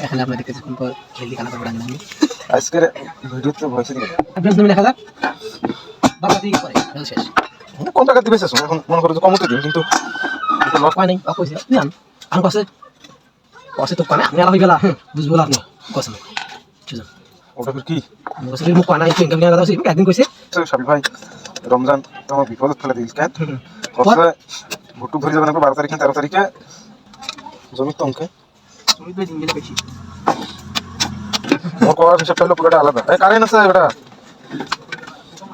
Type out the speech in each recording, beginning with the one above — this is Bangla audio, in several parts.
এখানে আপনাদের কিছুক্ষণ পর হেলদি খানা খাবার আনলাম আজকের ভিডিওতে ভয়েস দিই আপনার জন্য লেখা যাক বাবা দিয়ে পরে শেষ কোন টাকা দিবে শেষ এখন মনে করো যে কমতে দিন কিন্তু লস পাই নাই কইছে জান আমি কইছে কইছে তো কানে আমি আলাদা গেলা বুঝবো না আপনি কইছে বুঝুন ওটা কি কইছে মুখ কানা একটু ইনকাম নিয়ে দাও একদিন কইছে শাবি ভাই রমজান তোমার বিপদ ফেলে দিল কেন কইছে ভুট্টু ধরে যাবেন 12 তারিখে 13 তারিখে জমি তো অঙ্কে জমি তো দিন গেলে বেশি মোর করার হিসাবটা হলো পুরোটা আলাদা এই কারেন্ট আছে এটা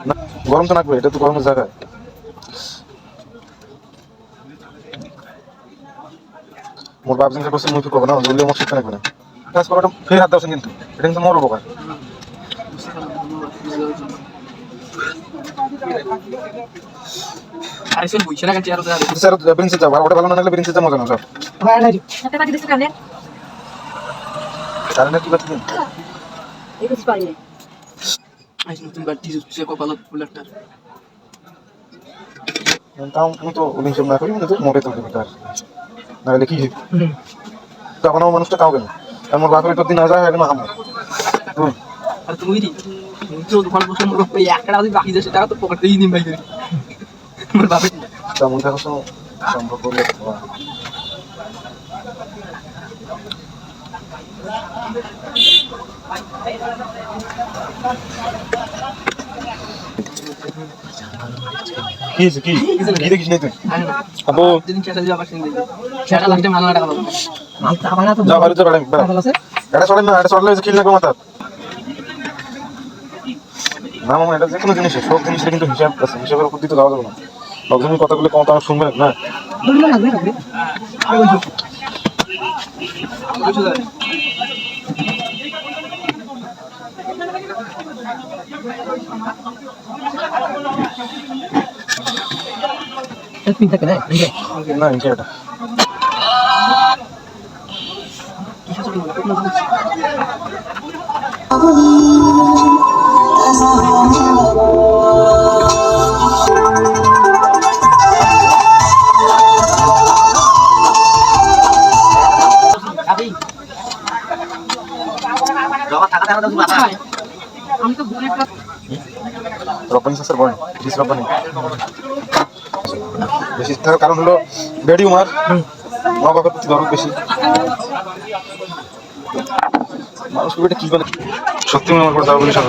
না গরম তো লাগবে এটা তো গরমের জায়গা মোর বাপ জিনিস করছে মুই তো করবো না বললে মোর শিক্ষা লাগবে না কাজ করাটা ফের হাত দাওছেন কিন্তু এটা কিন্তু মোর উপকার আইসেল বুঝছ না কেন চেয়ার দাও স্যার ব্রিন্সে যাও ওটা ভালো না লাগলে ব্রিন্সে যাও মজা না সব ভাই নাই একটা বাকি দিতে কানে কারেন্ট কি বাকি দিন এই কিছু পারি না আইস নতুন বার টিজু সে কপালত বুলেটটা তাও আমি তো ওই হিসাব না করি কিন্তু মোটে তো দেবে তার নাহলে কি তখন আমার মানুষটা তাও কেন আমার বাপের একটু দিন না যায় এখন আমার আর তুমি দি তুমি তো দোকান বসে মোর ওই একটা আদি বাকি দেশে টাকা তো পকেটেই নিম ভাই মোর বাপে তেমন দেখো সম্ভব করলে কি দেখিস নাই তুই আবো দিন চেষ্টা যাবার সিন দেখি সেটা লাগতে মাল টাকা পাবো মাল টাকা না তো যা বাড়ি তো ভালো আছে এটা চলে না এটা চলে খেল না মাথা না মামা এটা যে কোনো জিনিস সব জিনিসের কিন্তু হিসাব আছে হিসাবের উপর দিতে যাওয়া যাবে না লোকজনের কথাগুলো কম তো শুনবে না দুটো লাগবে লাগবে আর বলছো এক মিনিট থাকে না না ইনকে এটা আমি তো বুলেট রব্বানি স্যার বলেন ডিস রব্বানি বেশি থাকার কারণ হলো বেডি উমার মা বাবার প্রতি দরদ বেশি মানুষ কি বলে সত্যি আমার উপর দাও বলে সব